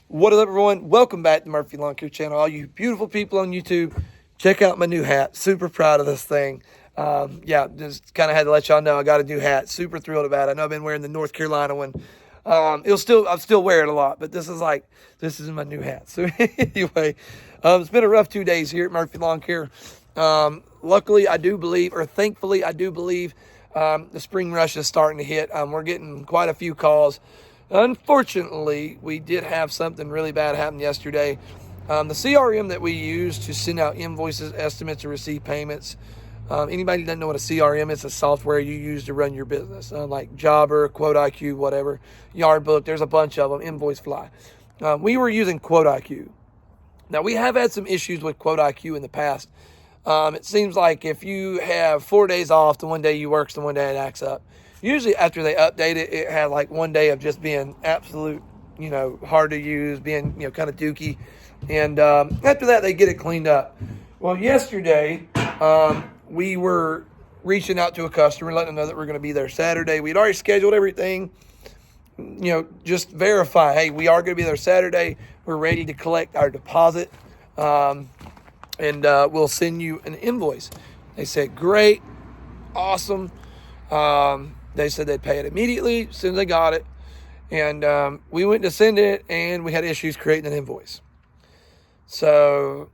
What is up, everyone? Welcome back to Murphy Lawn Care Channel. All you beautiful people on YouTube, check out my new hat. Super proud of this thing. Just kind of had to let y'all know I got a new hat. Super thrilled about it. I know I've been wearing the North Carolina one. I'll still wear it a lot, but this is my new hat. So anyway, it's been a rough 2 days here at Murphy Lawn Care. Luckily, thankfully, I do believe the spring rush is starting to hit. We're getting quite a few calls. Unfortunately, we did have something really bad happen yesterday. The CRM that we use to send out invoices, estimates, or receive payments. Anybody that doesn't know what a CRM is, a software you use to run your business, like Jobber, QuoteIQ, whatever, Yardbook. There's a bunch of them. InvoiceFly. We were using QuoteIQ. Now, we have had some issues with QuoteIQ in the past. It seems like if you have 4 days off, the one day you work, the one day it acts up. Usually after they update it, it had like 1 day of just being absolute, hard to use, being, kind of dookie. And after that, they get it cleaned up. Well, yesterday, we were reaching out to a customer, letting them know that we're going to be there Saturday. We'd already scheduled everything, just verify, hey, we are going to be there Saturday. We're ready to collect our deposit, and we'll send you an invoice. They said, great, awesome. They said they'd pay it immediately as soon as they got it. And we went to send it, and we had issues creating an invoice. So,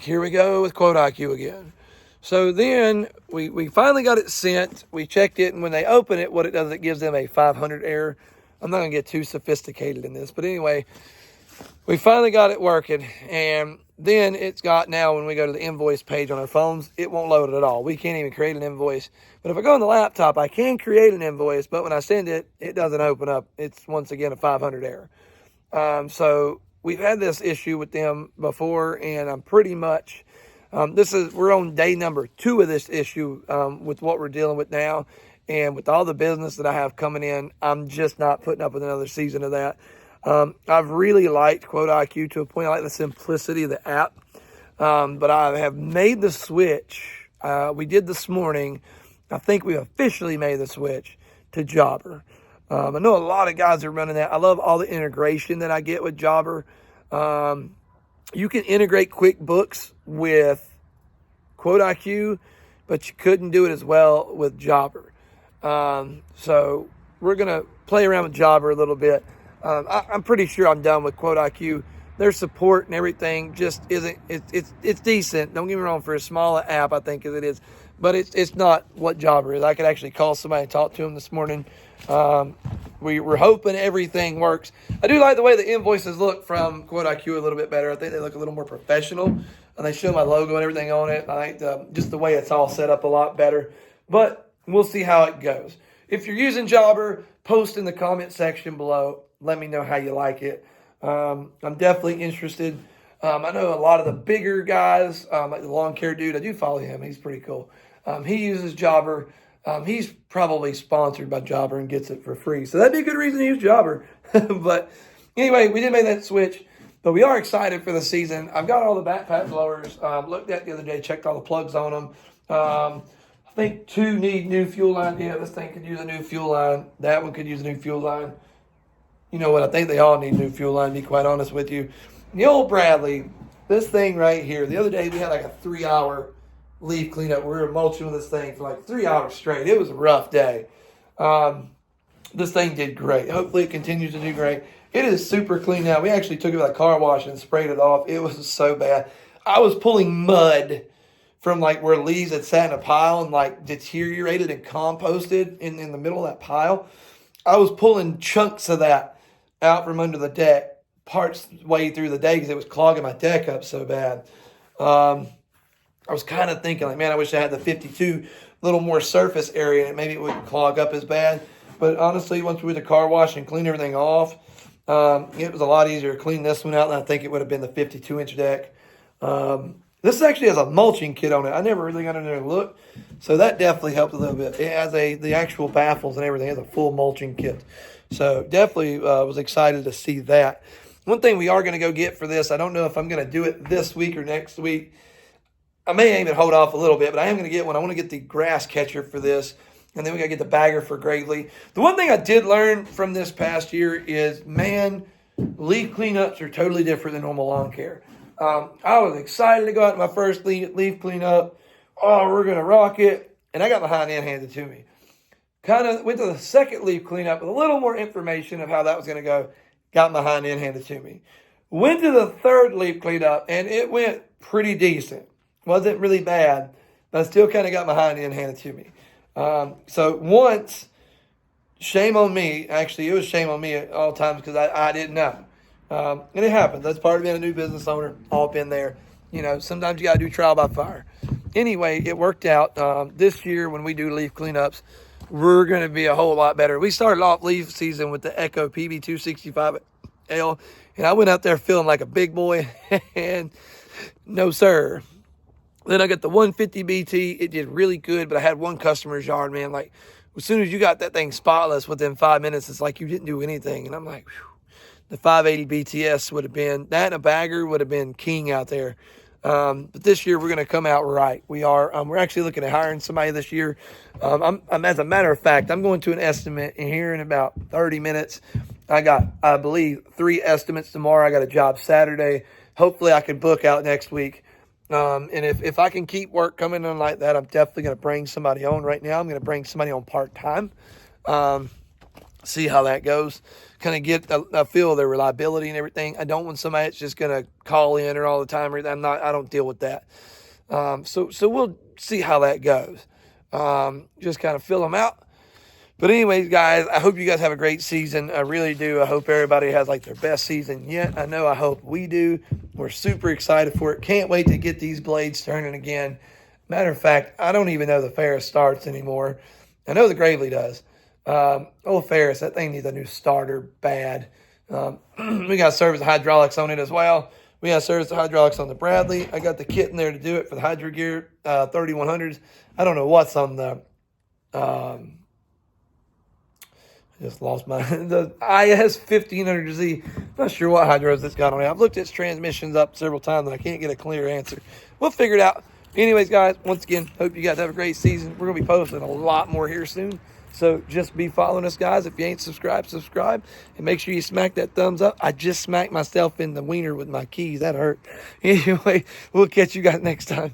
here we go with QuoteIQ again. So then we finally got it sent. We checked it, and when they open it, what it does, it gives them a 500 error. I'm not going to get too sophisticated in this, but anyway, we finally got it working. And then it's got now, when we go to the invoice page on our phones, it won't load it at all. We can't even create an invoice. But if I go on the laptop, I can create an invoice, but when I send it, it doesn't open up. It's, once again, a 500 error. So we've had this issue with them before, and I'm pretty much, we're on day number 2 of this issue with what we're dealing with now. And with all the business that I have coming in, I'm just not putting up with another season of that. I've really liked QuoteIQ to a point. I like the simplicity of the app. But I have made the switch. We did this morning. I think we officially made the switch to Jobber. I know a lot of guys are running that. I love all the integration that I get with Jobber. You can integrate QuickBooks with QuoteIQ, but you couldn't do it as well with Jobber. So we're going to play around with Jobber a little bit. I'm pretty sure I'm done with QuoteIQ. Their support and everything just isn't, it's decent. Don't get me wrong, for a smaller app, I think, as it is. But it's not what Jobber is. I could actually call somebody and talk to them this morning. We were hoping everything works. I do like the way the invoices look from QuoteIQ a little bit better. I think they look a little more professional. And they show my logo and everything on it. I think just the way it's all set up a lot better. But we'll see how it goes. If you're using Jobber, post in the comment section below. Let me know how you like it. I'm definitely interested. I know a lot of the bigger guys, like the lawn care dude. I do follow him. He's pretty cool. He uses Jobber. He's probably sponsored by Jobber and gets it for free. So that'd be a good reason to use Jobber. But anyway, we did make that switch. But we are excited for the season. I've got all the backpack blowers. Looked at the other day, checked all the plugs on them. I think 2 need new fuel line. Yeah, this thing could use a new fuel line. That one could use a new fuel line. You know what? I think they all need new fuel line, to be quite honest with you. The old Bradley, this thing right here. The other day we had like a 3-hour leaf cleanup. We were mulching with this thing for like 3 hours straight. It was a rough day. This thing did great. Hopefully it continues to do great. It is super clean now. We actually took it to the car wash and sprayed it off. It was so bad. I was pulling mud from like where leaves had sat in a pile and like deteriorated and composted in the middle of that pile. I was pulling chunks of that out from under the deck parts way through the day because it was clogging my deck up so bad. I was kind of thinking like, man, I wish I had the 52 little more surface area and maybe it wouldn't clog up as bad. But honestly, once we did the car wash and cleaned everything off, it was a lot easier to clean this one out than I think it would have been the 52-inch deck. This actually has a mulching kit on it. I never really got in there to look, so that definitely helped a little bit. It has the actual baffles and everything. It has a full mulching kit. So definitely was excited to see that. One thing we are going to go get for this, I don't know if I'm going to do it this week or next week. I may even hold off a little bit, but I am going to get one. I want to get the grass catcher for this. And then we got to get the bagger for Gravely. The one thing I did learn from this past year is, man, leaf cleanups are totally different than normal lawn care. I was excited to go out to my first leaf cleanup. Oh, we're going to rock it. And I got my hind end handed to me. Kind of went to the second leaf cleanup with a little more information of how that was going to go. Got my hind end handed to me. Went to the third leaf cleanup, and it went pretty decent. Wasn't really bad, but I still kind of got my hind end handed to me. So once, shame on me. Actually, it was shame on me at all times because I didn't know. And it happens. That's part of being a new business owner. All been there. Sometimes you got to do trial by fire. Anyway, it worked out. This year when we do leaf cleanups, we're going to be a whole lot better. We started off leaf season with the Echo PB265L, and I went out there feeling like a big boy, and no, sir. Then I got the 150 BT. It did really good, but I had one customer's yard, man. Like, as soon as you got that thing spotless within 5 minutes, it's like you didn't do anything. And I'm like, whew. The 580 BTS would have been, that and a bagger would have been king out there. But this year we're going to come out right. We are. We're actually looking at hiring somebody this year. As a matter of fact, I'm going to an estimate here in about 30 minutes. I got, I believe, 3 estimates tomorrow. I got a job Saturday. Hopefully I can book out next week. And if I can keep work coming in like that, I'm definitely going to bring somebody on. Right now I'm going to bring somebody on part-time. See how that goes. Kind of get a feel of their reliability and everything. I don't want somebody that's just going to call in or all the time. I don't deal with that. So we'll see how that goes. Just kind of fill them out. But anyways, guys, I hope you guys have a great season. I really do. I hope everybody has like their best season yet. I hope we do. We're super excited for it. Can't wait to get these blades turning again. Matter of fact, I don't even know the Ferris starts anymore. I know the Gravely does. Old Ferris, that thing needs a new starter bad. We got service the hydraulics on it as well. We got service the hydraulics on the Bradley. I got the kit in there to do it for the Hydro Gear 3100s. I don't know what's on the I just lost the IS 1500Z. Not sure what hydros it's got on it. I've looked its transmissions up several times and I can't get a clear answer. We'll figure it out. Anyways, guys, once again, hope you guys have a great season. We're going to be posting a lot more here soon. So just be following us, guys. If you ain't subscribed, subscribe. And make sure you smack that thumbs up. I just smacked myself in the wiener with my keys. That hurt. Anyway, we'll catch you guys next time.